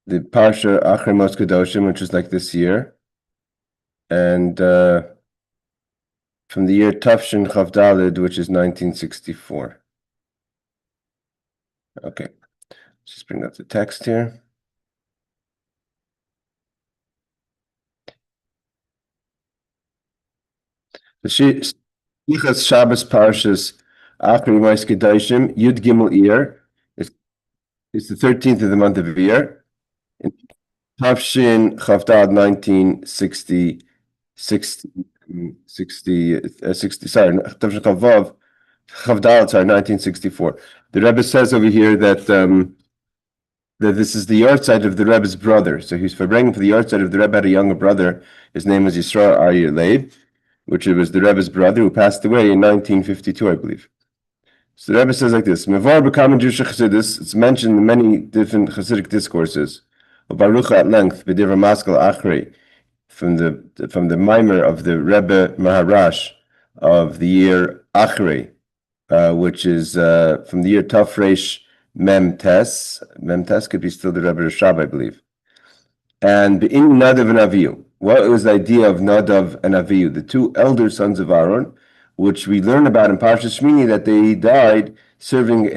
the Parsha Acharei Kedoshim, which is like this year, and from the year Tafshin Chav Daled, which is 1964. Okay, let's just bring up the text here. The Sicha's Shabbos Parshas Acharei Kedoshim Yud Gimel Iyar. It's the 13th of the month of Iyar. In Tafshin Chav Daled 1960. 1964. The Rebbe says over here that that this is the yahrzeit of the Rebbe's brother. So he's bringing for the yahrzeit of the Rebbe had a younger brother. His name was Yisrael Aryeh Leib, which was the Rebbe's brother who passed away in 1952, I believe. So the Rebbe says like this: it's mentioned in many different Hasidic discourses. Baruch at length, b'divrei Maskal Acharei, from the mimer of the Rebbe Maharash of the year Acharei, which is from the year Tafresh Mem Tes. Mem Tes could be still the Rebbe Rashab, I believe. And in Nadav and Avihu, what was the idea of Nadav and Avihu, the two elder sons of Aaron, which we learn about in Parshas Sheini, that they died serving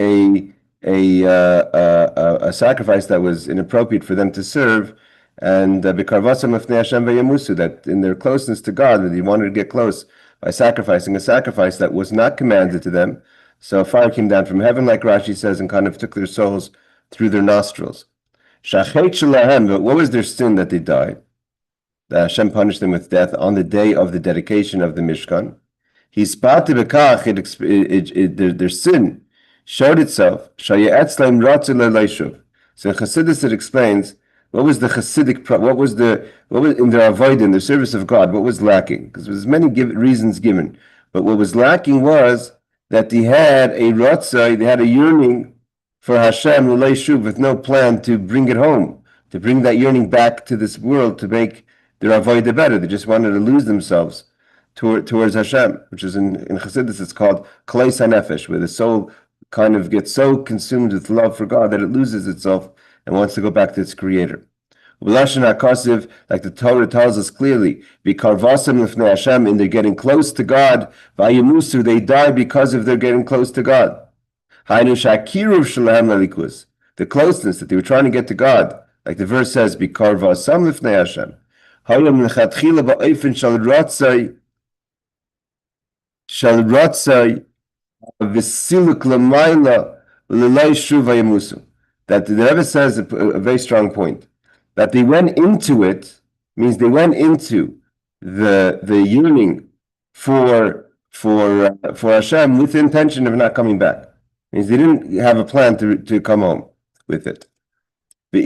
a sacrifice that was inappropriate for them to serve, and that in their closeness to God, that they wanted to get close by sacrificing a sacrifice that was not commanded to them. So fire came down from heaven, like Rashi says, and kind of took their souls through their nostrils. But what was their sin that they died? That Hashem punished them with death on the day of the dedication of the Mishkan. Their sin showed itself. So in Chassidus it explains what was the Hasidic, what was in their avoid, in the service of God, what was lacking? Because there was many reasons given, but what was lacking was that they had a Ratzo, they had a yearning for Hashem l'lei shuv, with no plan to bring it home, to bring that yearning back to this world, to make their avoid better. They just wanted to lose themselves towards Hashem, which is in Chassidus it's called Kaleis HaNefesh, where the soul kind of gets so consumed with love for God that it loses itself and wants to go back to its creator. Like the Torah tells us clearly, Hashem, in their getting close to God, they die because of their getting close to God. The closeness that they were trying to get to God, like the verse says, Hashem. That the Rebbe says a very strong point, that they went into it, means they went into the yearning for Hashem with the intention of not coming back. Means they didn't have a plan to come home with it. The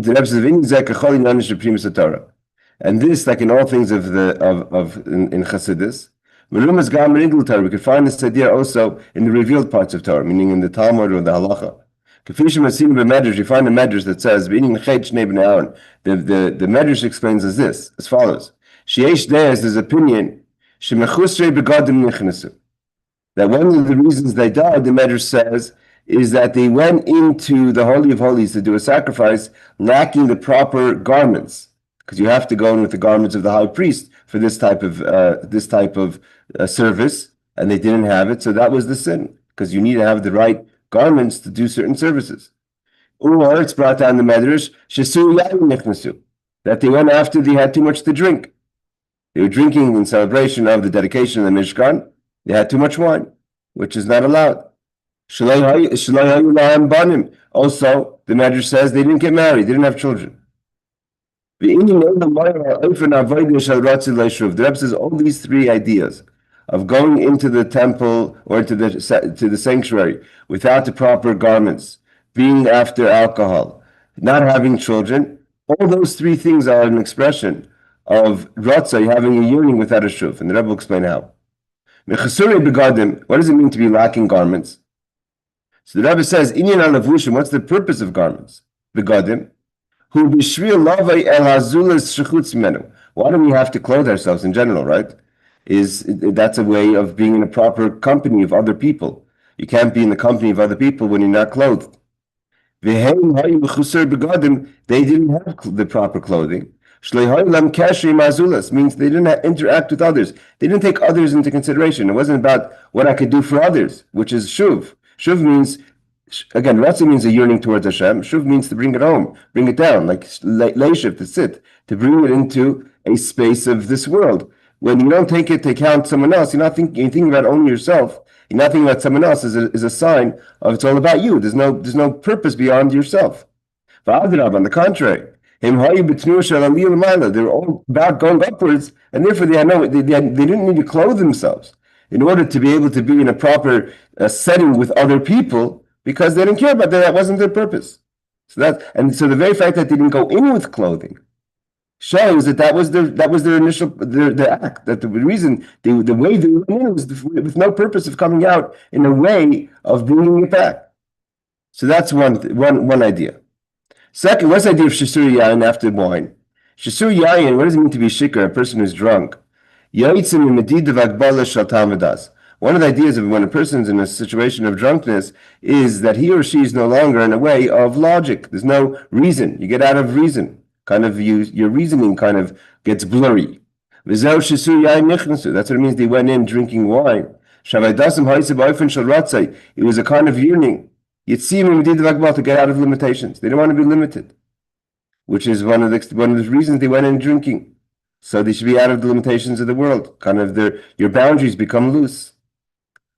Rebbe says, and this, like in all things in Chassidus, we could find this idea also in the revealed parts of Torah, meaning in the Talmud or the Halacha. You find a medrash that says, the medrash explains as follows. There's opinion that one of the reasons they died, the medrash says, is that they went into the Holy of Holies to do a sacrifice lacking the proper garments, because you have to go in with the garments of the high priest for this type of service, and they didn't have it, so that was the sin, because you need to have the right garments to do certain services. Or it's brought down the medrash that they went after they had too much to drink. They were drinking in celebration of the dedication of the Mishkan. They had too much wine, which is not allowed. Also, the medrash says they didn't get married, they didn't have children. The Rebbe says all these three ideas of going into the temple or to the sanctuary without the proper garments, being after alcohol, not having children, all those three things are an expression of Ratzo, having a yearning without a shuv. And the Rebbe will explain how. What does it mean to be lacking garments? So the Rebbe says, what's the purpose of garments? Begadim. Why do we have to clothe ourselves in general, right? That's a way of being in a proper company of other people. You can't be in the company of other people when you're not clothed. V'heim hayu b'chusar begadim, they didn't have the proper clothing. Shleihoylam kashri mazulas means they didn't interact with others. They didn't take others into consideration. It wasn't about what I could do for others, which is shuv. Shuv means, again, Ratzo means a yearning towards Hashem. Shuv means to bring it home, bring it down, like leishiv, to sit, to bring it into a space of this world. When you don't take it to count someone else, you're thinking about only yourself. You're not thinking about someone else is a sign of it's all about you. There's no purpose beyond yourself. On the contrary, they were all about going upwards, and therefore they didn't need to clothe themselves in order to be able to be in a proper setting with other people, because they didn't care about that. That wasn't their purpose. So the very fact that they didn't go in with clothing shows that was their initial their act. That the reason the way they went in was with no purpose of coming out in a way of bringing it back. So that's one idea. Second, what's the idea of Shasur Yain after wine? Shasur Yain, what does it mean to be shikar, a person who's drunk? One of the ideas of when a person is in a situation of drunkenness is that he or she is no longer in a way of logic. There's no reason. You get out of reason. Your reasoning kind of gets blurry. That's what it means they went in drinking wine. It was a kind of yearning. To get out of limitations. They don't want to be limited, which is one of the reasons they went in drinking. So they should be out of the limitations of the world. Your boundaries become loose.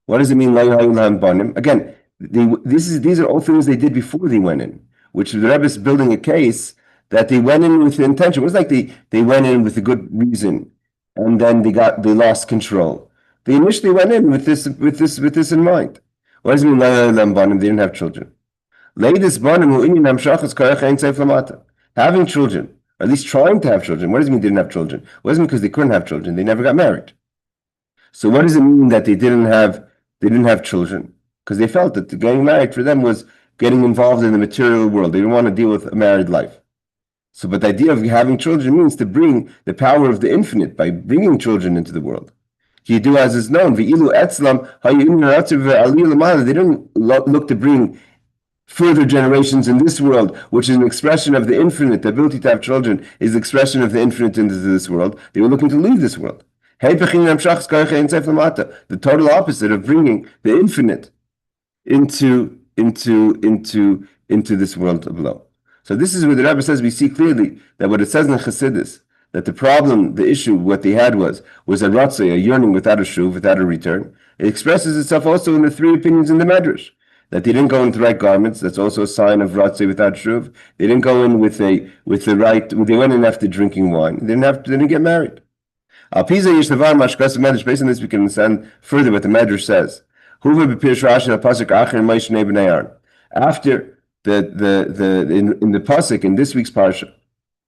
What does it mean? Again, these are all things they did before they went in, which the Rebbe is building a case that they went in with the intention. It was like they went in with a good reason, and then they lost control. They initially went in with this in mind. What does it mean? They didn't have children. Having children, or at least trying to have children. What does it mean they didn't have children? It wasn't because they couldn't have children. They never got married. So what does it mean that they didn't have children? Because they felt that getting married for them was getting involved in the material world. They didn't want to deal with a married life. But the idea of having children means to bring the power of the infinite by bringing children into the world. You do as is known. They didn't look to bring further generations in this world, which is an expression of the infinite. The ability to have children is the expression of the infinite into this world. They were looking to leave this world. The total opposite of bringing the infinite into this world below. So this is where the Rebbe says we see clearly that what it says in Chassidus, that the issue, what they had was a Ratzo, a yearning without a shuv, without a return. It expresses itself also in the three opinions in the Medrash. That they didn't go into the right garments, that's also a sign of Ratzo without shuv. They didn't go in with the right, they went in after drinking wine. They didn't get married. Based on this we can understand further what the Medrash says. After in the Pasuk in this week's Parsha,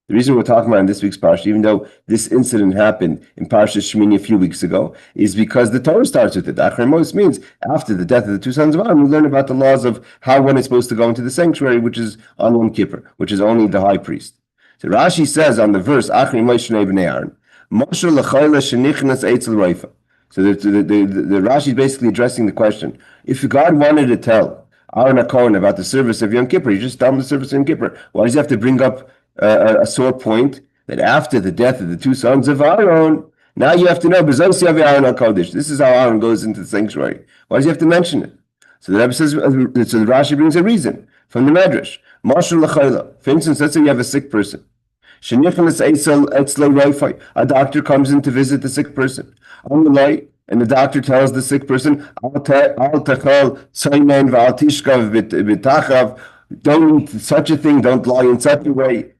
the reason we're talking about in this week's Parsha, even though this incident happened in Parshas Sheini a few weeks ago, is because the Torah starts with it. Acharei means after the death of the two sons of Aaron, we learn about the laws of how one is supposed to go into the sanctuary, which is on Yom Kippur, which is only the high priest. So Rashi says on the verse, Acharei Shnei b'nei Aaron, Moshe l'chayla shenichnas eitzel reifa. So the Rashi is basically addressing the question. If God wanted to tell Aaron HaKohen about the service of Yom Kippur, you just tell him the service of Yom Kippur. Why does he have to bring up a sore point that after the death of the two sons of Aaron, now you have to know, this is how Aaron goes into the sanctuary. Why does he have to mention it? So the Rebbe says, so the Rashi brings a reason from the Medrash. For instance, let's say you have a sick person. A doctor comes in to visit the sick person. And the doctor tells the sick person, don't eat such a thing, don't lie in such a way,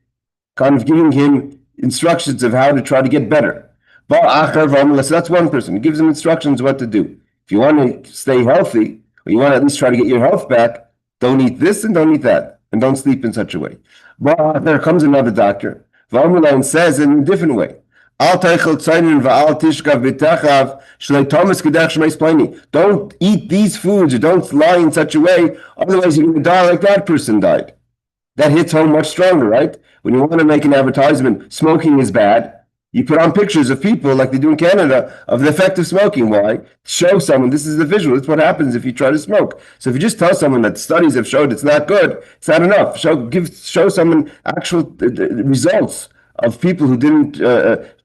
kind of giving him instructions of how to try to get better. So that's one person. He gives him instructions what to do. If you want to stay healthy, or you want to at least try to get your health back, don't eat this and don't eat that, and don't sleep in such a way. There comes another doctor, and says in a different way, don't eat these foods, or don't lie in such a way, otherwise you're going to die like that person died. That hits home much stronger, right? When you want to make an advertisement, smoking is bad, You put on pictures of people like they do in Canada of the effect of smoking. Why? Show someone this is the visual. It's what happens if you try to smoke. So if you just tell someone that studies have showed it's not good, it's not enough. Show someone actual results of people who didn't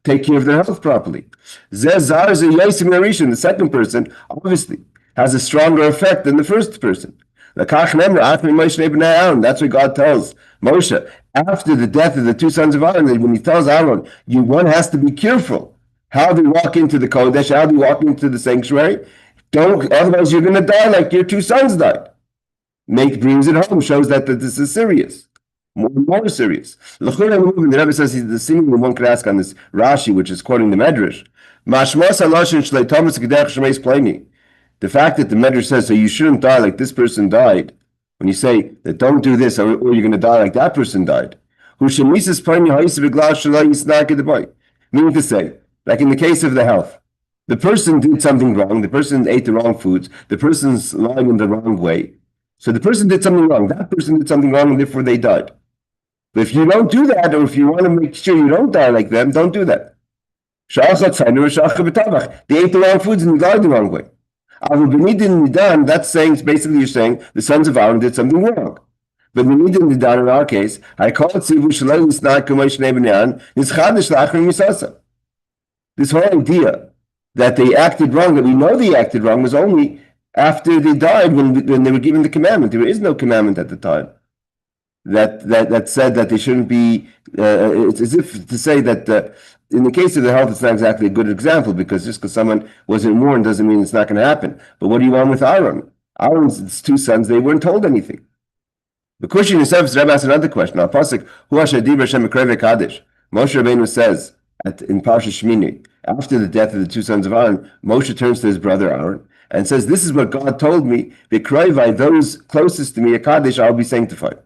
take care of their health properly. The second person obviously has a stronger effect than the first person. That's what God tells Moshe after the death of the two sons of Aaron. When he tells Aaron, one has to be careful how they walk into the Kodesh, how they walk into the sanctuary. Otherwise you're going to die like your two sons died. Brings it home, shows that this is serious. More serious. The Rebbe says the seemingly one could ask on this Rashi, which is quoting the Medrash. The fact that the Medrash says, so you shouldn't die like this person died, when you say that don't do this or you're going to die like that person died. Meaning to say, like in the case of the health, the person did something wrong, the person ate the wrong foods, the person's lying in the wrong way. So the person did something wrong, that person did something wrong and therefore they died. But if you don't do that, or if you want to make sure you don't die like them, don't do that. They ate the wrong foods and died the wrong way. That's saying, basically you're saying the sons of Aaron did something wrong. But in our case, I call it this whole idea that they acted wrong, that we know they acted wrong, was only after they died when they were given the commandment. There is no commandment at the time that said that they shouldn't be. It's as if to say that in the case of the health, it's not exactly a good example, because just because someone wasn't warned doesn't mean it's not going to happen. But what do you want with Aaron? Aaron's two sons, they weren't told anything. The question itself, Rebbe asks another question. Now, Pasuk, Moshe Rabbeinu says in Parshas Sheini, after the death of the two sons of Aaron, Moshe turns to his brother Aaron and says, "This is what God told me. V'krayvai, those closest to me, a Kaddish, I'll be sanctified."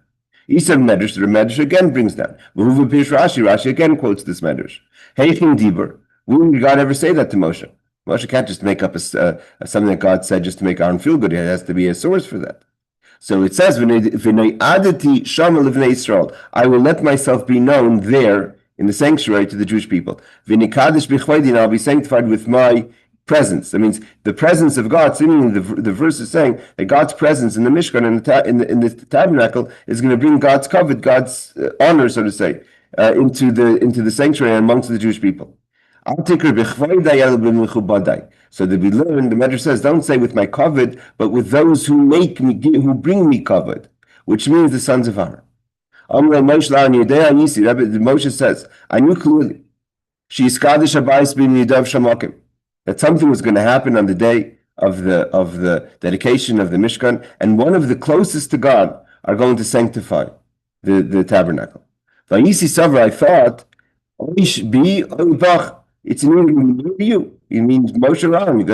Isa Medrash, the Medrash again brings that. Rashi again quotes this Medrash. Heichin Dibur. When did God ever say that to Moshe? Moshe can't just make up something that God said just to make Aaron feel good. It has to be a source for that. So it says, I will let myself be known there in the sanctuary to the Jewish people. And I'll be sanctified with my presence. That means the presence of God. Seemingly, the verse is saying that God's presence in the Mishkan, in the tabernacle, is going to bring God's covet, God's honor, so to say, into the sanctuary amongst the Jewish people. So that we learn, the Medrash says, don't say with my covet, but with those who bring me covet, which means the sons of Aaron. Moshe says, I knew clearly that something was going to happen on the day of the dedication of the Mishkan, and one of the closest to God are going to sanctify the tabernacle. I thought, it's near you. It means Moshe Aaron.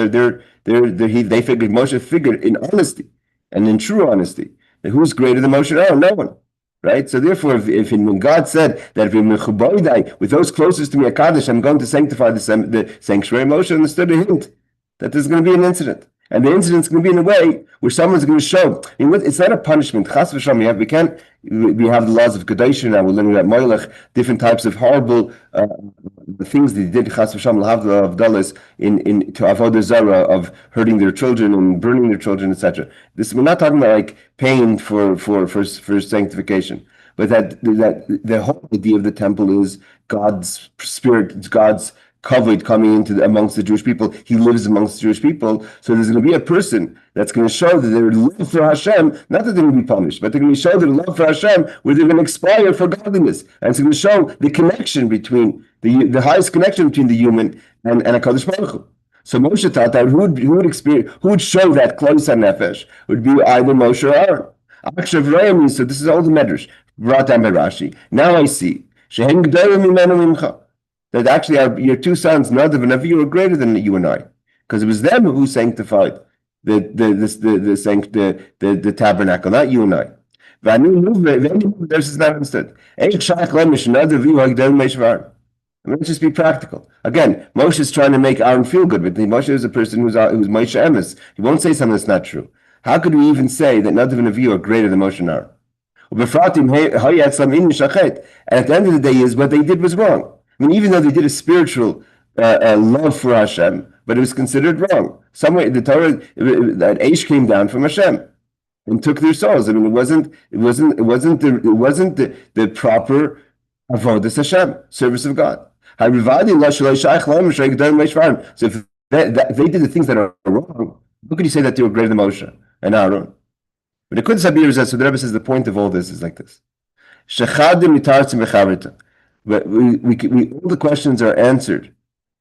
They figured, Moshe figured in honesty and in true honesty that who's greater than Moshe Aaron? No one. Right? So therefore, when God said that with those closest to me, Kaddish, I'm going to sanctify the sanctuary, Moshe understood a hint that there's going to be an incident. And the incident's going to be in a way where someone's going to show. It's not a punishment. Chas v'shalom, we have the laws of Kedoshim now. We're learning about Moilech, different types of horrible things that he did. Chas v'shalom, have the Avdalas to avodah zarah, of hurting their children and burning their children, etc. We're not talking about like pain for sanctification, but that the whole idea of the temple is God's spirit, it's God's covet coming into amongst the Jewish people. He lives amongst the Jewish people. So there's going to be a person that's going to show that their love for Hashem, not that they're going to be punished, but they're going to show their love for Hashem, where they're going to aspire for godliness. And it's going to show the connection between, the highest connection between the human and HaKadosh Baruch Hu. So Moshe thought that who would show that close nefesh would be either Moshe or Aaron. Acharei, so this is all the Medrash brought down by Rashi. Now I see. That actually your two sons, Nadav and Avihu, are greater than you and I, because it was them who sanctified the tabernacle, not you and I. This is not understood. Let's just be practical. Again, Moshe is trying to make Aaron feel good, but Moshe is a person who's Moshe Emes. He won't say something that's not true. How could we even say that Nadav and Avihu are greater than Moshe and Aaron? And at the end of the day, is what they did was wrong. I mean, even though they did a spiritual love for Hashem, but it was considered wrong. Somewhere the Torah that Aish came down from Hashem and took their souls. I mean, it wasn't the proper avodas Hashem, service of God. So if they did the things that are wrong, how could you say that they were greater than Moshe and Aaron? But it couldn't sabir. So the Rebbe says the point of all this is like this: but we all the questions are answered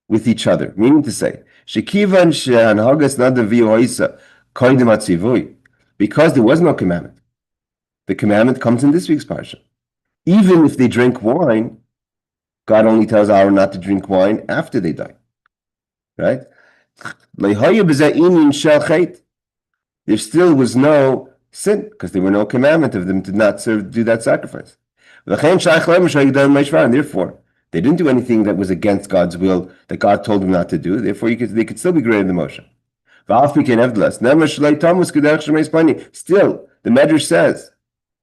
with each other. Meaning to say, because there was no commandment. The commandment comes in this week's parsha. Even if they drink wine, God only tells Aaron not to drink wine after they die. Right? There still was no sin because there were no commandment of them to not do that sacrifice. And therefore, they didn't do anything that was against God's will that God told them not to do. Therefore, they could still be greater than Moshe. Still, the Medrash says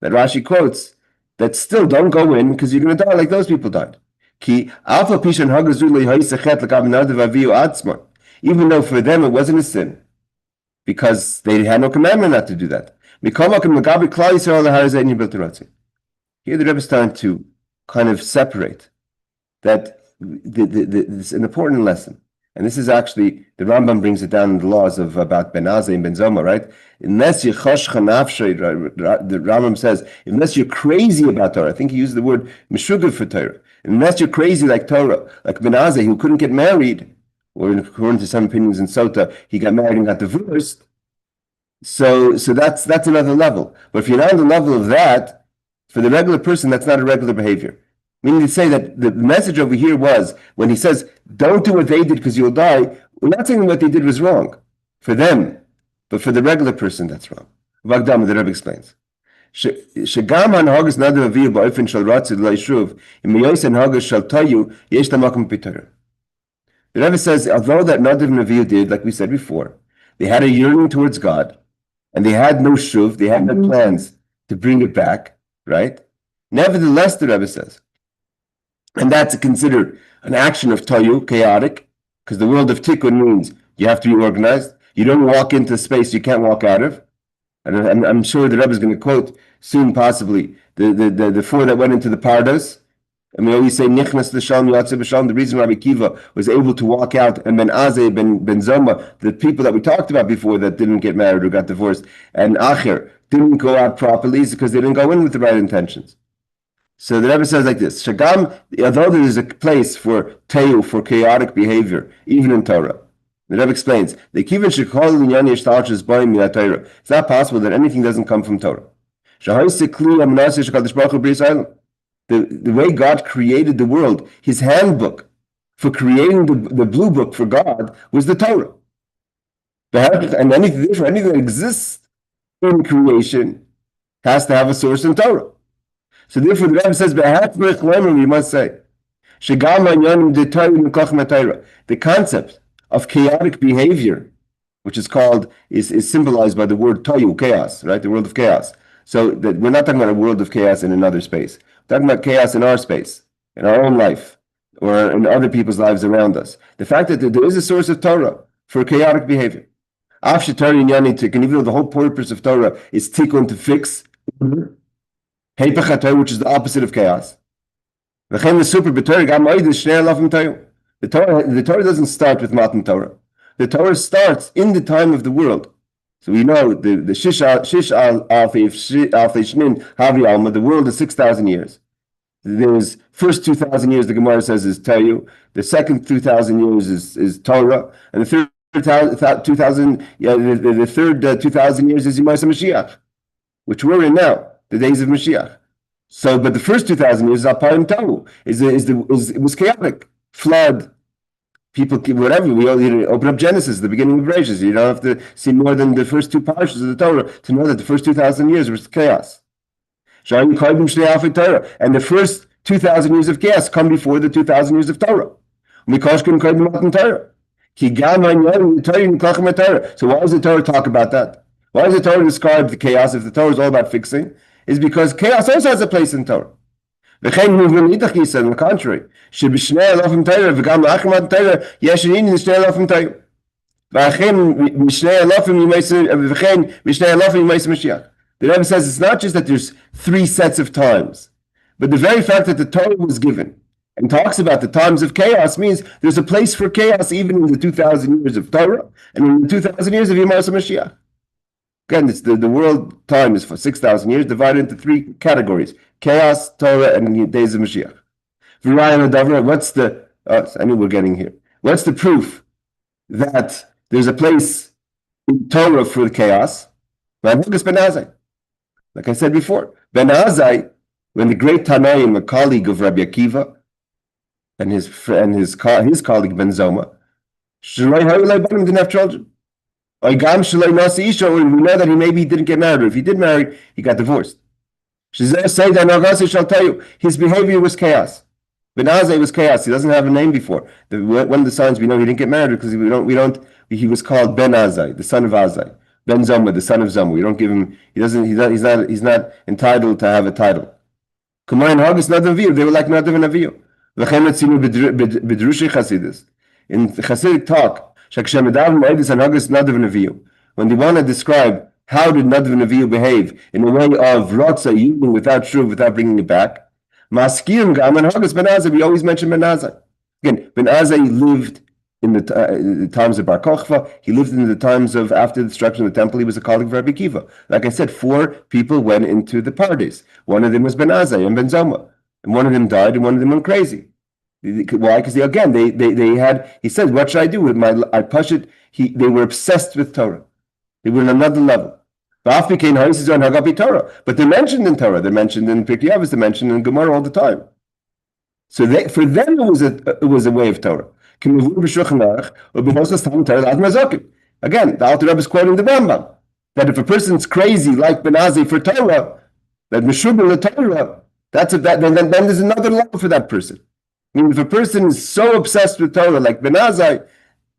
that Rashi quotes that still don't go in because you're going to die like those people died. Even though for them it wasn't a sin because they had no commandment not to do that. Here the Rebbe is starting to kind of separate that this is an important lesson. And this is actually, the Rambam brings it down in the laws of about Ben Azai and Ben Zoma, right? Unless you choshcha nafshay, the Rambam says, unless you're crazy about Torah, I think he used the word meshuggah for Torah. Unless you're crazy like Torah, like Ben Azai, who couldn't get married, or according to some opinions in Sota, he got married and got divorced. So that's another level. But if you're not on the level of that, for the regular person, that's not a regular behavior. Meaning to say that the message over here was, when he says, don't do what they did because you'll die, we're not saying what they did was wrong for them, but for the regular person, that's wrong. Vagdam, the Rebbe explains. The Rebbe says, although that Nadav and Avihu did, like we said before, they had a yearning towards God, and they had no shuv, they had no plans to bring it back, right? Nevertheless, the Rebbe says, and that's considered an action of tayu, chaotic, because the world of tikkun means you have to be organized. You don't walk into space you can't walk out of. And I'm sure the Rebbe is going to quote soon, possibly, the four that went into the Parshas. And we always say, Nichnas l'shalom, Yatze b'shalom. The reason Rabbi Kiva was able to walk out, and Ben Azai, Ben Zoma, the people that we talked about before that didn't get married or got divorced, and Acher didn't go out properly is because they didn't go in with the right intentions. So the Rebbe says like this: Shagam, although there is a place for teyu, for chaotic behavior, even in Torah, the Rebbe explains, it's not possible that anything doesn't come from Torah. The way God created the world, his handbook for creating the blue book for God was the Torah. And anything that exists in creation has to have a source in Torah. So therefore the Rebbe says, we must say, the concept of chaotic behavior, which is symbolized by the word toyu, chaos, right? The world of chaos. So that we're not talking about a world of chaos in another space. We're talking about chaos in our space, in our own life, or in other people's lives around us. The fact that there is a source of Torah for chaotic behavior. Even though the whole purpose of Torah is tikkun, to fix, which is the opposite of chaos. The Torah doesn't start with Matan Torah. The Torah starts in the time of the world. So we know the Shish al Shnin Havi Alma, the world is 6,000 years. There's first 2,000 years, the Gemara says, is Tayu. The second 2,000 years is Torah. And the third 2,000 years is Yemais Mashiach, which we're in now, the days of Mashiach. So, but the first 2,000 years is Apayim Tahu. It was chaotic. Flood. People, whatever, we all open up Genesis, the beginning of Bereshit. You don't have to see more than the first two parshas of the Torah to know that the first 2,000 years was chaos. And the first 2,000 years of chaos come before the 2,000 years of Torah. So why does the Torah talk about that? Why does the Torah describe the chaos if the Torah is all about fixing? Is because chaos also has a place in Torah. וכן הוא ולידך גיסא, on the contrary, שבשני אלפים תורה וגם לאחר מתן תורה, יש עניין לשני אלפים תורה. וכן משני אלפים ימי משיח. The Rebbe says it's not just that there's 3 sets of times, but the very fact that the Torah was given and talks about the times of chaos means there's a place for chaos even in the 2,000 years of Torah and in the 2,000 years of Yemasa Mashiach. Again, it's the world time is for 6,000 years divided into 3 categories: chaos, Torah, and the days of Mashiach. What's the, I mean, we're getting here. What's the proof that there's a place in Torah for the chaos? Like I said before, Ben Azai, when the great Tanaim, a colleague of Rabbi Akiva, and his colleague Ben Zoma, didn't have children. We know that maybe he didn't get married, or if he did marry, he got divorced. His behavior was chaos. Ben Azai was chaos. He doesn't have a name before. One of the signs we know he didn't get married because he was called Ben Azai, the son of Azai. Ben Zoma, the son of Zoma. We don't give him. He's not entitled to have a title. They were like Nadav and Avihu. In Hasidic talk, when they want to describe how did Nadav and Avihu behave in a way of Ratzo, union without Shuv, without bringing it back, we always mention Ben Azai. Again, Ben Azai lived in the times of Bar Kochva. He lived in the times of after the destruction of the temple. He was a colleague of Rabbi Akiva. Like I said, 4 people went into the Pardes. One of them was Ben Azai and Ben Zoma, and one of them died, and one of them went crazy. Why? Because they had. He said, "What should I do with my? I push it." They were obsessed with Torah. They were on another level. But they're mentioned in Torah. They're mentioned in Pirkei Avos. They're mentioned in Gemara all the time. So for them, it was a way of Torah. Again, the Alter Rebbe is quoting the Rambam that if a person's crazy like Ben Azai for Torah, that Meshubal the Torah, then there's another level for that person. I mean, if a person is so obsessed with Torah like Ben Azai,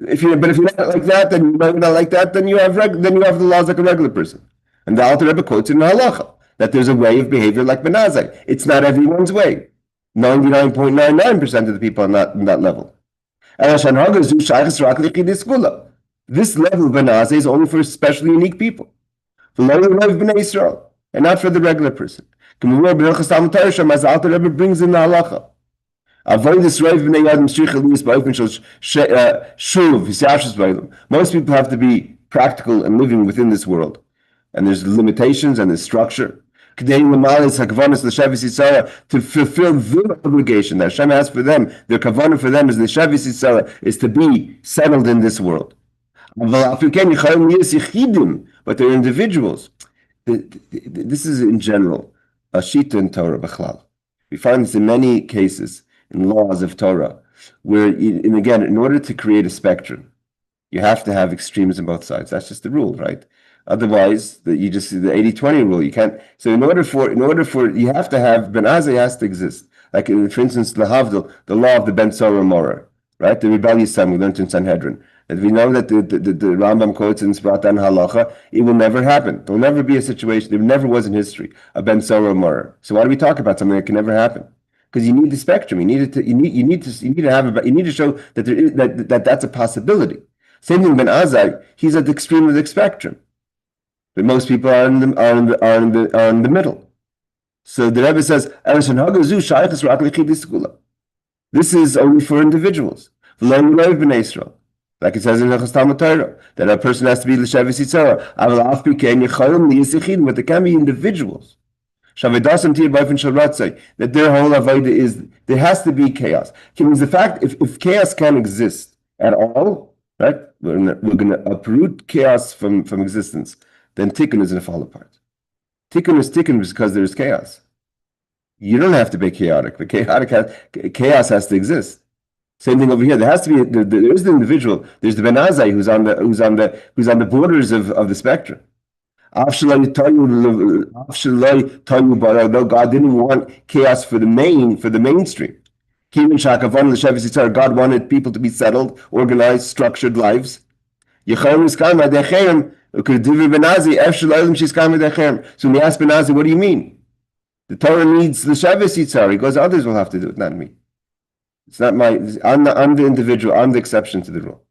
if you're not like that, then you're not like that, then you have the laws like a regular person. And the Alter Rebbe quotes in the Halacha that there's a way of behavior like Ben Azai. It's not everyone's way. 99.99% of the people are not in that level. This level of Ben Azai is only for specially unique people, and not for the regular person. As the Alter Rebbe brings in the Halacha. Most people have to be practical and living within this world, and there's limitations and there's structure to fulfill their obligation that Hashem has for them. Their kavanah for them is the Shevis Yisrael, is to be settled in this world. But they're individuals. This is in general a shita in Torah b'chlal. We find this in many cases in laws of Torah, where, and again, in order to create a spectrum, you have to have extremes on both sides. That's just the rule, right? Otherwise, you just see the 80-20 rule. You can't. So in order for you have to have Ben Azai has to exist. Like for instance, Lahavdil, the law of the Ben Sora Morer, right? The rebellious son we learned in Sanhedrin. And we know that the Rambam quotes in Sbratan Halacha, it will never happen. There will never be a situation. There never was in history a Ben Sora Morer. So why do we talk about something that can never happen? Because you need the spectrum. You need to show that that's a possibility. Same thing, Ben Azai, he's at the extreme of the spectrum, but most people are in the middle. So the Rebbe says, this is only for individuals. Like it says in the Torah, that a person has to be l'shevis yitzara. But there can be individuals. That their whole avodah is there has to be chaos. Means the fact if chaos can exist at all, right? We're going to uproot chaos from existence. Then tikkun is going to fall apart. Tikkun is tikkun because there's chaos. You don't have to be chaotic, but chaos has to exist. Same thing over here. There has to be there is the individual. There's the Ben Azai who's on the borders of the spectrum. Though God didn't want chaos for the mainstream. God wanted people to be settled, organized, structured lives. So when we ask Ben Azai, what do you mean? The Torah needs l'shavis yitzhar. He goes, others will have to do it, not me. It's not my. I'm the individual. I'm the exception to the rule.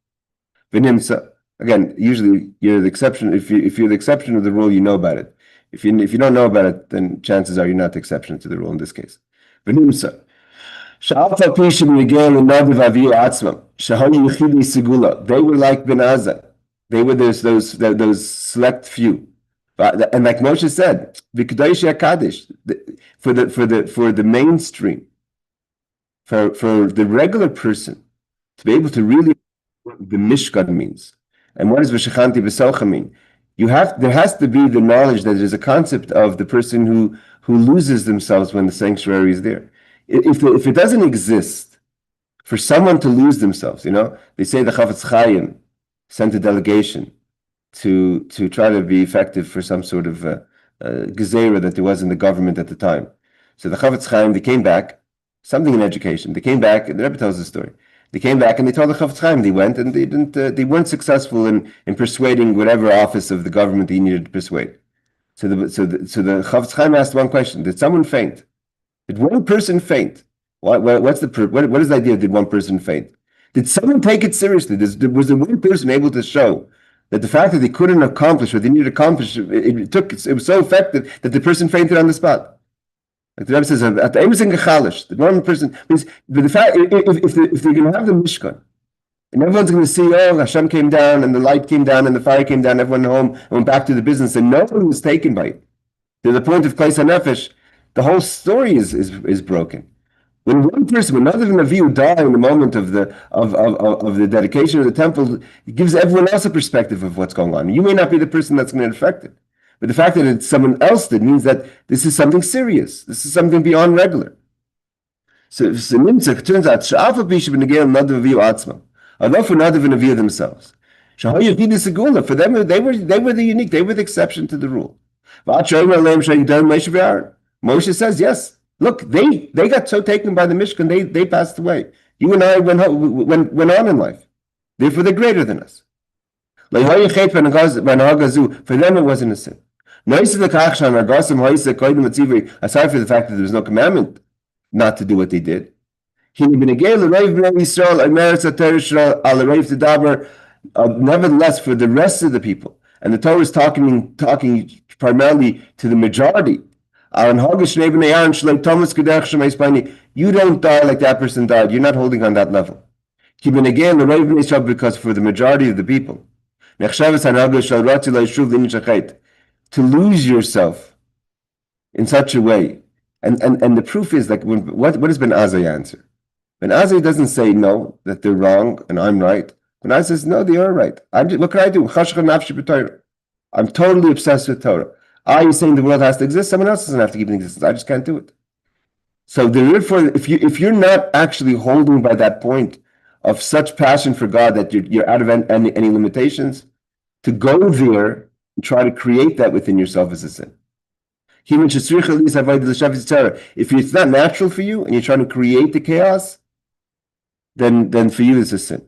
V'nimsa. Again, usually you're the exception. If you're the exception of the rule, you know about it. If you don't know about it, then chances are you're not the exception to the rule in this case. V'nimsa. Sha'alta pishim yigel and Nadav and Avihu atzmam. Shahayu yichidi segula. They were like Ben Azai. They were those select few. And like Moshe said, v'kedoshi hakadosh, for the mainstream, for the regular person to be able to really what the Mishkan means. And what does V'shechanti V'socha mean? There has to be the knowledge that there's a concept of the person who loses themselves when the sanctuary is there. If it doesn't exist, for someone to lose themselves, they say the Chafetz Chaim sent a delegation to try to be effective for some sort of gezerah that there was in the government at the time. So the Chafetz Chaim, they came back, something in education. They came back, and the Rebbe tells the story. They came back and they told the Chafetz Chaim. They went and they weren't successful in persuading whatever office of the government he needed to persuade. So the Chafetz Chaim asked one question: did someone faint? Did one person faint? What is the idea? Did one person faint? Did someone take it seriously? Was the one person able to show that the fact that they couldn't accomplish what they needed to accomplish, it was so effective that the person fainted on the spot? Like the Rebbe says, at everything gechalish, the one person means the fact if they're going to have the Mishkan, and everyone's going to see, oh, Hashem came down and the light came down and the fire came down, everyone home and went back to the business, and no one was taken by it. To the point of Klais HaNefesh, the whole story is broken. When one person, when Nadav and Avihu die in the moment of the dedication of the temple, it gives everyone else a perspective of what's going on. You may not be the person that's going to affect it. But the fact that it's someone else did means that this is something serious. This is something beyond regular. So it turns out, although for Nadav and Avihu themselves, for them, they were the unique, they were the exception to the rule. Moshe says, yes, look, they got so taken by the Mishkan, they passed away. You and I went on in life. Therefore, they're greater than us. For them, it wasn't a sin. Aside for the fact that there was no commandment not to do what they did. Nevertheless, for the rest of the people, and the Torah is talking primarily to the majority. You don't die like that person died. You're not holding on that level. Because for the majority of the people, to lose yourself in such a way, and the proof is like what does Ben Azai answer? Ben Azai doesn't say no, that they're wrong and I'm right. Ben Azai says no, they are right. What can I do? I'm totally obsessed with Torah. You're saying the world has to exist, someone else doesn't have to keep in existence. I just can't do it. So therefore, if you're not actually holding by that point of such passion for God that you're out of any limitations, to go there and try to create that within yourself is a sin. If it's not natural for you and you're trying to create the chaos, then for you it's a sin.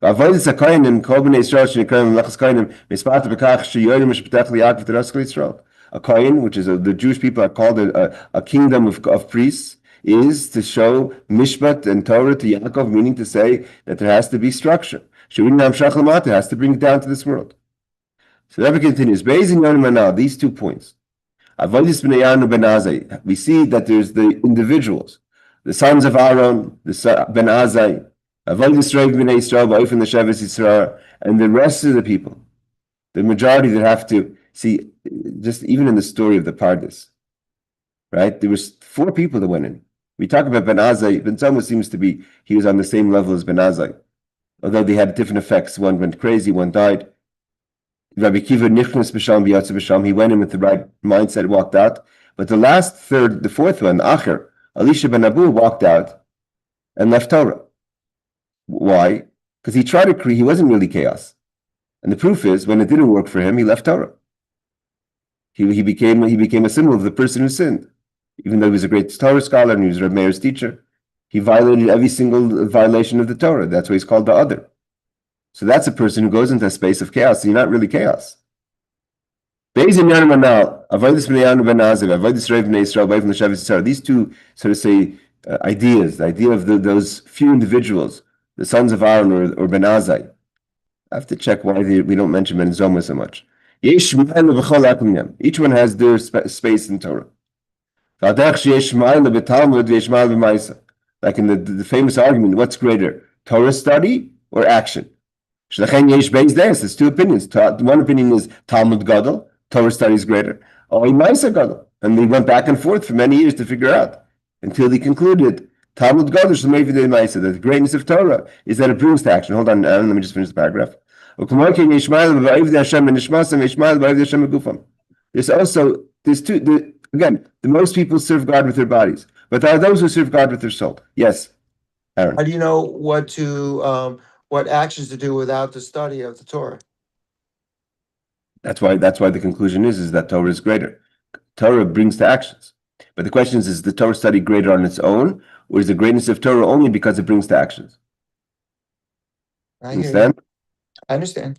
A kohen, which is the Jewish people are called a kingdom of priests, is to show mishpat and Torah to Yaakov, meaning to say that there has to be structure. It has to bring it down to this world. So the Rebbe continues, these 2 points. We see that there's the individuals, the sons of Aaron, the Ben Azai, and the rest of the people, the majority that have to see, just even in the story of the Pardes, right? There was 4 people that went in. We talk about Ben Azai. Ben Tzoma seems to be, he was on the same level as Ben Azai, although they had different effects. One went crazy, one died. Rabbi Kiva nichnas b'sham v'yatsa b'sham. He went in with the right mindset, walked out. But the 4th one, Acher, Elisha ben Abu, walked out and left Torah. Why? Because he tried to create, he wasn't really chaos. And the proof is, when it didn't work for him, he left Torah. He became a symbol of the person who sinned. Even though he was a great Torah scholar and he was Reb Meir's teacher, he violated every single violation of the Torah. That's why he's called the other. So that's a person who goes into a space of chaos. So you're not really chaos. These two, sort of say, ideas, the idea of those few individuals, the sons of Aaron or Ben Azai. I have to check why we don't mention Ben Zoma so much. Each one has their space in Torah. Like in the famous argument, what's greater, Torah study or action? There's two opinions. One opinion is Talmud Gadol, Torah study is greater, or Maisa Gadol. And they went back and forth for many years to figure out until they concluded Talmud Gadol that the greatness of Torah is that it brings to action. Hold on, Aaron, let me just finish the paragraph. There's two. Again, the most people serve God with their bodies, but there are those who serve God with their soul. Yes, Aaron. How do you know what actions to do without the study of the Torah? That's why the conclusion is that Torah is greater. Torah brings to actions. But the question is the Torah study greater on its own, or is the greatness of Torah only because it brings to actions? I understand? I understand.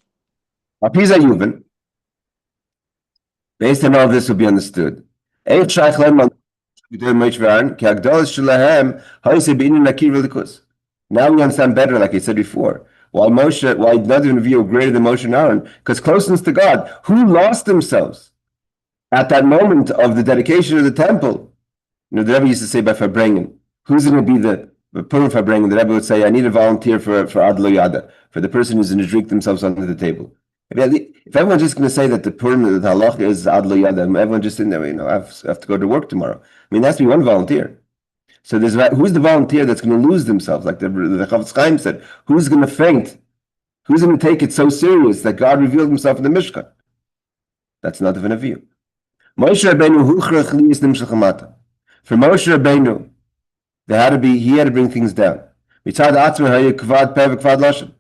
Based on all this will be understood. Now we understand better, like I said before. Why Nadav and Avihu greater than Moshe and Aaron? Because closeness to God. Who lost themselves at that moment of the dedication of the temple? The Rebbe used to say by Farbrengen, who's going to be the Purim Farbrengen? The Rebbe would say, I need a volunteer for Ad Lo Yada, for the person who's going to drink themselves under the table. If everyone's just going to say that the Purim, the halach is Ad Lo Yada, everyone just in there, I have to go to work tomorrow. There has to be one volunteer. So who's the volunteer that's going to lose themselves? Like the Chavetz Chaim said, who's going to faint? Who's going to take it so serious that God revealed himself in the Mishkan? That's Nadav and Avihu. Moshe Rabbeinu huchrach liyis nimshel chamata. For Moshe Rabbeinu, he had to bring things down. Mitzad atzmei hayeh kvad peh v'kvad lashon.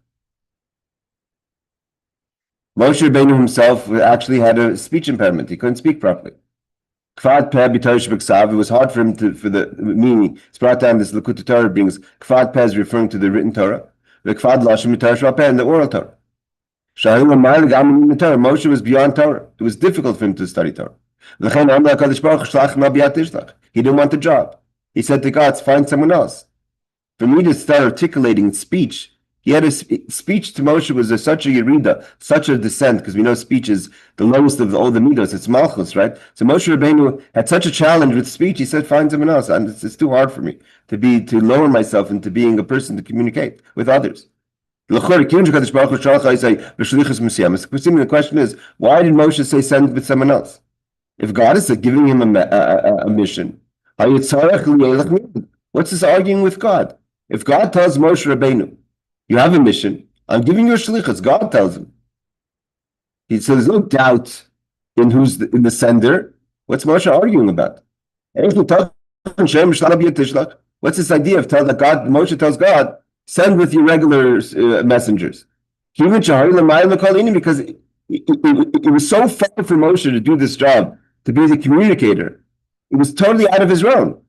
Moshe Rabbeinu himself actually had a speech impairment. He couldn't speak properly. Kvad peh b'tosh b'ksav. It was hard for him for the meaning. It's brought down, this Likutei Torah brings, kvad peh is referring to the written Torah. V'kvad lashon b'tosh peh, and the oral Torah. Moshe was beyond Torah. It was difficult for him to study Torah. He didn't want the job. He said to God, find someone else. For me to start articulating speech, he had a speech to Moshe was such a yerida, such a descent, because we know speech is the lowest of all the midos. It's malchus, right? So Moshe Rabbeinu had such a challenge with speech. He said, find someone else. And it's too hard for me to lower myself into being a person to communicate with others. The question is, why did Moshe say send with someone else? If God is giving him a mission, what's this arguing with God? If God tells Moshe Rabbeinu, you have a mission, I'm giving you a shlichus, God tells him. So there's no doubt in who's in the sender. What's Moshe arguing about? What's this idea of that God, Moshe tells God, send with your regular messengers? Because it was so far for Moshe to do this job, to be the communicator. It was totally out of his realm.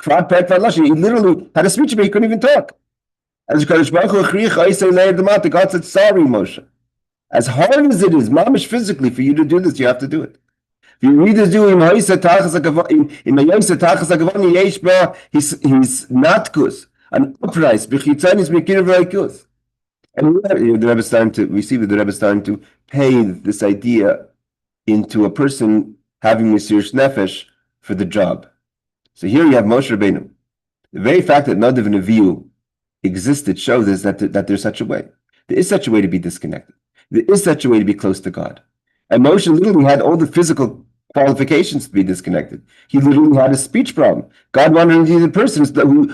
He literally had a speech, but he couldn't even talk. As God said, sorry, Moshe. As hard as it is, mamish physically, for you to do this, you have to do it. If you read this, he's natkus, an uprise, and the Rebbe is starting to, we see that the Rebbe is starting to pay this idea into a person having Mesiras Nefesh for the job. So here you have Moshe Rabbeinu. The very fact that Nadav and Avihu existed shows us that there's such a way. There is such a way to be disconnected. There is such a way to be close to God. And Moshe literally had all the physical qualifications to be disconnected. He literally had a speech problem. God wanted him to be the person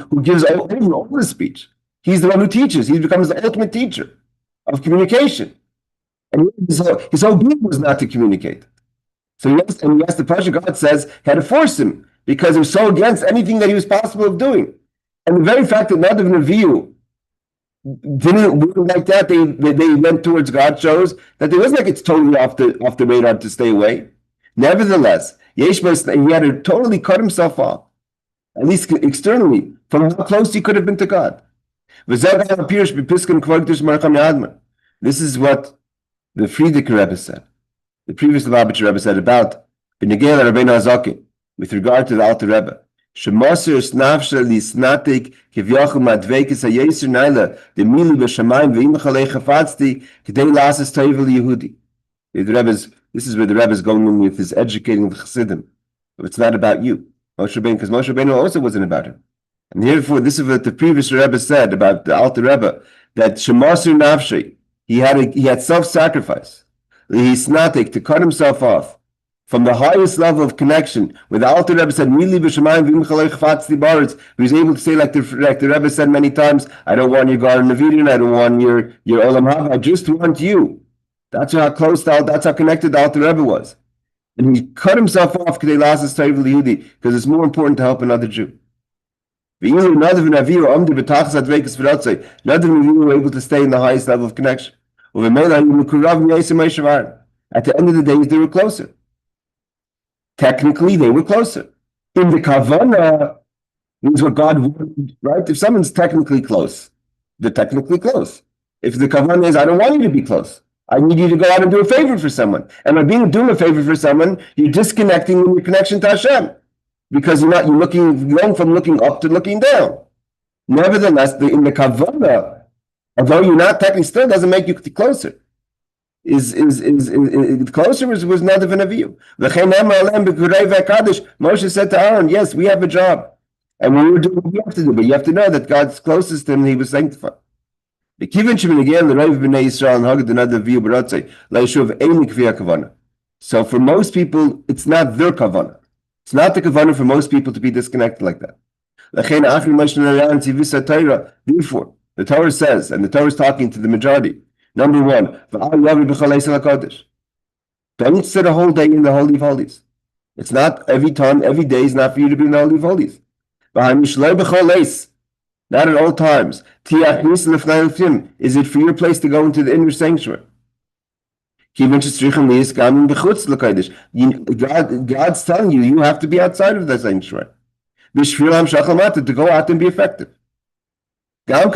who gives all the speech. He's the one who teaches. He becomes the ultimate teacher of communication. And his whole being was not to communicate. So yes, the Pasha God says had to force him because it was so against anything that he was possible of doing. And the very fact that Nadav and Avihu didn't work like that, they went towards God, shows that it wasn't like it's totally off the radar to stay away. Nevertheless, he had to totally cut himself off, at least externally, from how close he could have been to God. This is what the Frierdiker Rebbe said. The previous Lubavitcher Rebbe said about B'negel Rabbeinu Hazaken, with regard to the Alter Rebbe. Shemosir snavsha lisnatik kivyachum advekis hayeser naila demili b'shamayim v'imachalei chafatzti k'dei lasas toivel Yehudi. This is where the Rebbe is going in with his educating the Chassidim. It's not about you, Moshe Rabbeinu, because Moshe Rabbeinu also wasn't about him. And therefore, this is what the previous Rebbe said about the Alter Rebbe, that Shemosir nafshi, he had self-sacrifice. Lihisnatik, to cut himself off from the highest level of connection, where the Alter Rebbe said, "Mili b'shamayim v'imchalei chafatzti baretz." He was able to say, like the Rebbe said many times, "I don't want your Garden of Eden. I don't want your Olam Haba. I just want you." That's how close, that's how connected the Alter Rebbe was, and he cut himself off because it's more important to help another Jew. Nadav and Avihu were able to stay in the highest level of connection. At the end of the days, they were closer. Technically, they were closer. In the Kavanah, means what God wanted, right? If someone's technically close, they're technically close. If the Kavanah is, I don't want you to be close. I need you to go out and do a favor for someone. And by doing a favor for someone, you're disconnecting your connection to Hashem. Because you're going from looking up to looking down. Nevertheless, in the Kavanah, although you're not technically, still doesn't make you closer. Closer was Nadav and Avihu. Moshe said to Aaron, yes, we have a job. And we were doing what we have to do, but you have to know that God's closest to him, he was sanctified. So for most people, it's not their kavanah. It's not the kavanah for most people to be disconnected like that. Therefore, the Torah says, and the Torah is talking to the majority, number one, don't sit a whole day in the Holy of Holies. It's not every time, every day is not for you to be in the Holy of Holies. Not at all times. Is it for your place to go into the inner sanctuary? God's telling you have to be outside of the sanctuary to go out and be effective. And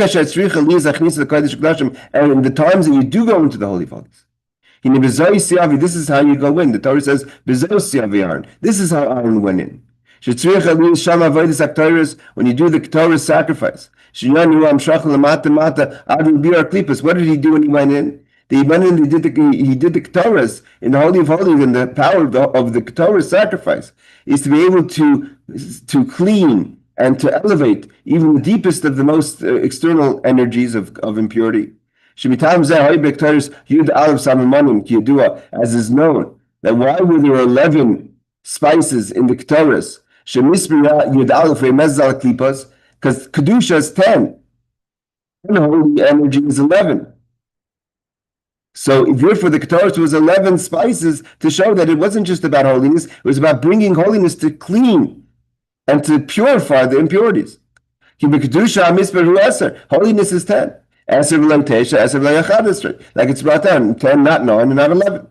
in the times that you do go into the Holy of Holies, this is how you go in. The Torah says, this is how Aaron went in. When you do the Torah sacrifice, what did he do when he went in? He went in, he did the Ketores in the Holy of Holies, and the power of the Ketores sacrifice is to be able to clean and to elevate even the deepest of the most external energies of impurity. As is known, that why were there 11 spices in the Ketores? Because Kedusha is 10. And holy energy is 11. So therefore the Ketores was 11 spices to show that it wasn't just about holiness, it was about bringing holiness to clean and to purify the impurities. Holiness is 10. Like it's brought down, 10, not 9, and not 11.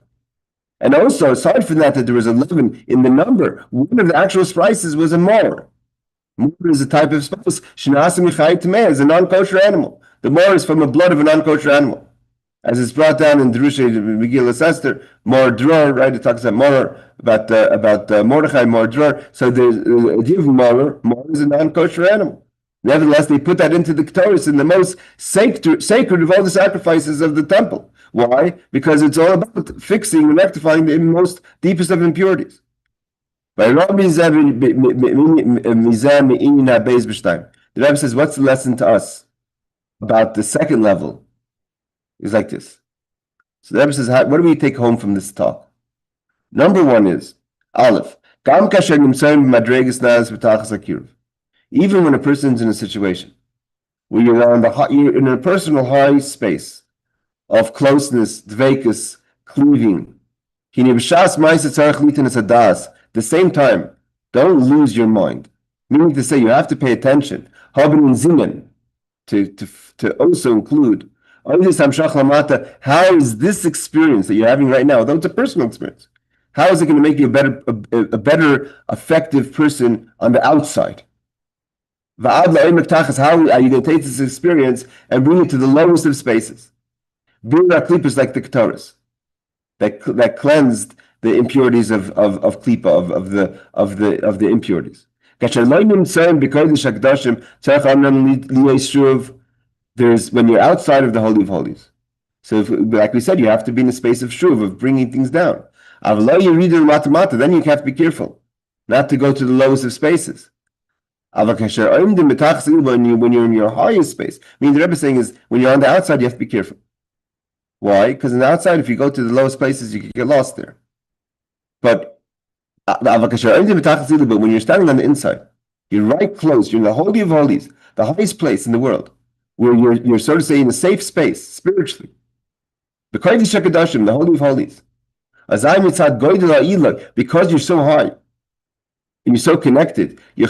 And also, aside from that there was 11 in the number, one of the actual spices was a mor. Mor is a type of spice. Is a non-kosher animal. The mor is from the blood of a non-kosher animal. As it's brought down in Drusha Megillah Esther, mor dror, right? It talks about Mordechai, mor dror. So there's a idea of mor is a non-kosher animal. Nevertheless, they put that into the Ketores in the most sacred of all the sacrifices of the temple. Why? Because it's all about fixing and rectifying the most deepest of impurities. The Rebbe says, what's the lesson to us about the second level? It's like this. So the Rebbe says, what do we take home from this talk? Number one is, Aleph, even when a person's in a situation where you're in a personal high space of closeness, dveikus, cleaving, the same time, don't lose your mind. Meaning to say, you have to pay attention. To also include, how is this experience that you're having right now, though it's a personal experience, how is it going to make you a better effective person on the outside? How are you going to take this experience and bring it to the lowest of spaces? Bring our klippers like the Ketores. that cleansed the impurities of klipa, of the impurities. There's when you're outside of the Holy of Holies. So like we said, you have to be in a space of shuv, of bringing things down. Then you have to be careful not to go to the lowest of spaces. When you're in your highest space, I mean, the Rebbe is saying is when you're on the outside, you have to be careful. Why? Because on the outside, if you go to the lowest places, you can get lost there. But when you're standing on the inside, you're right close, you're in the Holy of Holies, the highest place in the world, where you're so to say in a safe space, spiritually. The Kedoshim, the Holy of Holies. Because you're so high, and you're so connected, in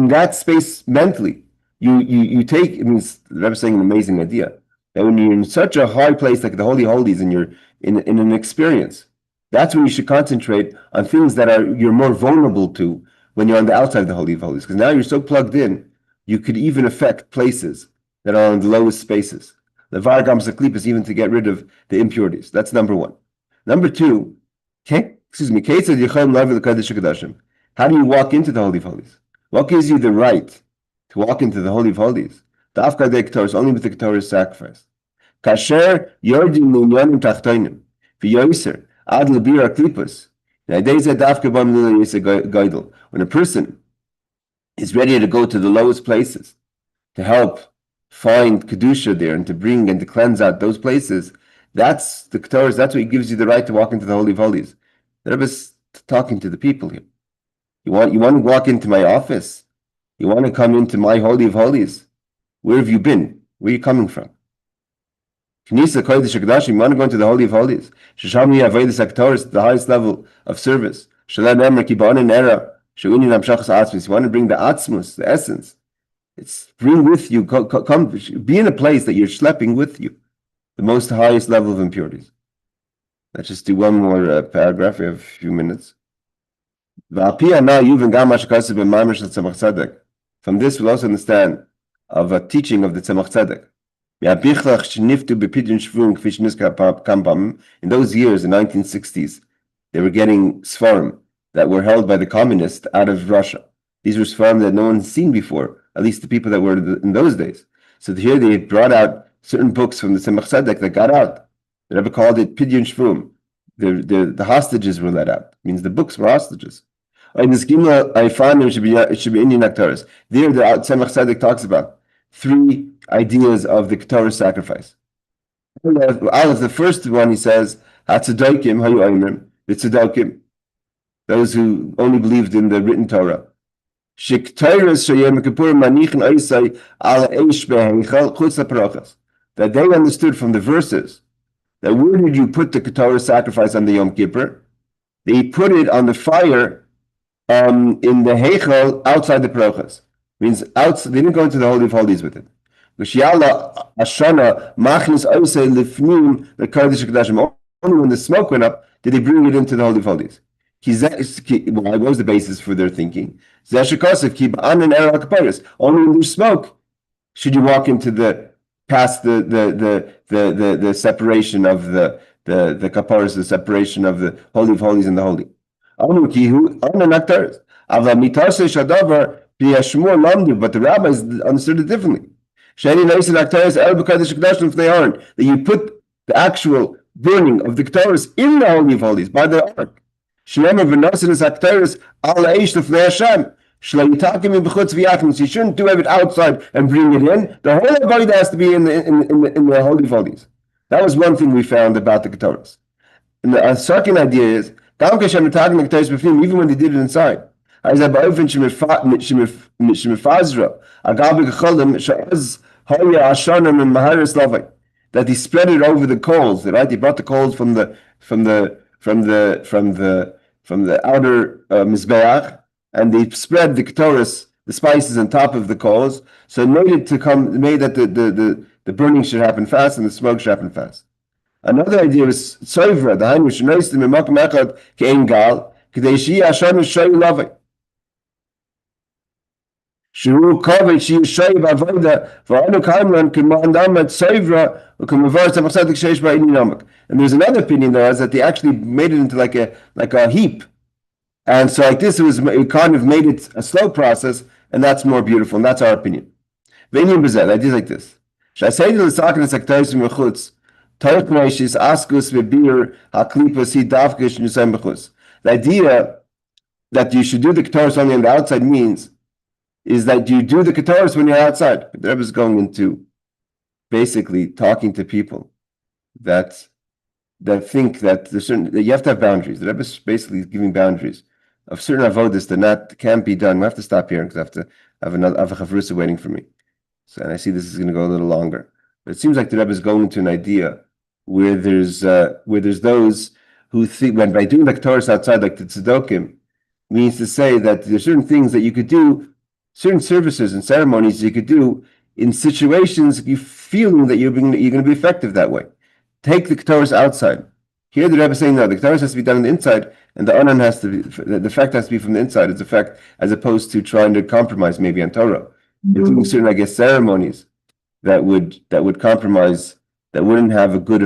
that space mentally, you take, I mean, the Rebbe is saying an amazing idea, that when you're in such a high place like the Holy Holies and you're in an experience, that's when you should concentrate on things that you're more vulnerable to when you're on the outside of the Holy of Holies. Because now you're so plugged in, you could even affect places that are in the lowest spaces. The Vargam Saklip is even to get rid of the impurities. That's number one. Number two, how do you walk into the Holy of Holies? What gives you the right to walk into the Holy of Holies? The Afkadei Ketorah, only with the Ketorah sacrifice. Kasher yordim l'unyanim tachtoinim v'yoser ad l'bira klipos. When a person is ready to go to the lowest places to help find Kedusha there and to bring and to cleanse out those places, that's the Ketorah, that's what gives you the right to walk into the Holy of Holies. The Rebbe is talking to the people here. You want to walk into my office? You want to come into my Holy of Holies? Where have you been? Where are you coming from? Knisa Kodesh HaKadoshim, you want to go into the Holy of Holies? Sheshami Avodas HaKadosh, the highest level of service. Shalem Emer Kibon and Era. Shewinin Amshachas Atzmus. You want to bring the Atzmus, the essence. It's bring with you, come, be in a place that you're schlepping with you, the most highest level of impurities. Let's just do one more paragraph. We have a few minutes. From this, we'll also understand of a teaching of the Tzemach Tzedek. In those years, the 1960s, they were getting Sfarim that were held by the communists out of Russia. These were Sfarim that no one's seen before, at least the people that were in those days. So here they brought out certain books from the Tzemach Tzedek that got out. The Rebbe called it Pidyon Shvum. The hostages were let out. It means the books were hostages. In this Gimel, I find it should be Indian Aktaras. There, the Tzemach Tzedek talks about 3 ideas of the Ketorah sacrifice. The first one, he says, HaTzedokim Hayu Oimrim, the Tzedokim, those who only believed in the written Torah. That they understood from the verses that where did you put the Ketorah sacrifice on the Yom Kippur? They put it on the fire in the Heichal outside the Parochas. Means outside, they didn't go into the Holy of Holies with it. Only when the smoke went up did they bring it into the Holy of Holies. What was the basis for their thinking? Only when there's smoke should you walk into past the separation of the kaparas, the separation of the Holy of Holies and the Holy. But the rabbis understood it differently. That you put the actual burning of the Kedoshim in the Holy of Holies by the ark. So you shouldn't do it outside and bring it in. The whole body has to be in the Holy of Holies. That was one thing we found about the Kedoshim. And the second idea is, even when they did it inside, that he spread it over the coals, right? He brought the coals from the outer mizbeach, and they spread the ketores, the spices on top of the coals, so it made that the burning should happen fast and the smoke should happen fast. Another idea was soivra, the hainu shenoistim imakom echad kein gal, kedei shi Hashem shoy lavei. שהוא כובד שישוי בעבודה, ואנו קיימלן כמענם את סויברה, וכמבורס המחסד כשיש בה עניין עמק. And there's another opinion though, is that they actually made it into like a heap. And so like this, it kind of made it a slow process, and that's more beautiful, and that's our opinion. V'inyan b'zeh, the idea is like this. Sh'asaydi l'sakin l'saktosim v'chutz, Torah K'nashis askus v'bir ha'klipos hi davkish nusayim b'chutz. The idea that you should do the Kedoshim only on the outside means is that you do the Kedoshim when you're outside. The Rebbe is going into basically talking to people that think that there's certain that you have to have boundaries. The Rebbe is basically giving boundaries of certain avodas that can't be done. We have to stop here because I have to have a chavrusa waiting for me. So, and I see this is going to go a little longer. But it seems like the Rebbe is going into an idea where there's those who think when by doing the Kedoshim outside, like the Tzedokim, means to say that there's certain things that you could do, certain services and ceremonies you could do in situations you feeling that you're going to be effective that way. Take the Kedoshim outside. Here the Rebbe is saying no, the Kedoshim has to be done on the inside, and the anan has to be, the effect has to be from the inside. It's effect as opposed to trying to compromise maybe on Torah. You're doing certain, I guess, ceremonies that would compromise, that wouldn't have a good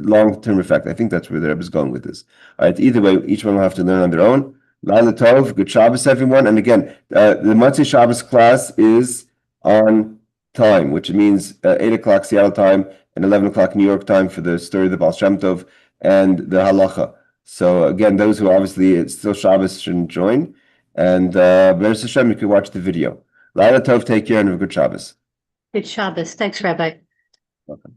long-term effect. I think that's where the Rebbe is going with this. All right. Either way, each one will have to learn on their own. Laila Tov, good Shabbos, everyone. And again, the Motzei Shabbos class is on time, which means 8 o'clock Seattle time and 11 o'clock New York time for the story of the Baal Shem Tov and the halacha. So again, those who obviously it's still Shabbos shouldn't join. And Be'ez Hashem, you can watch the video. Laila Tov, take care and have a good Shabbos. Good Shabbos. Thanks, Rabbi. Welcome.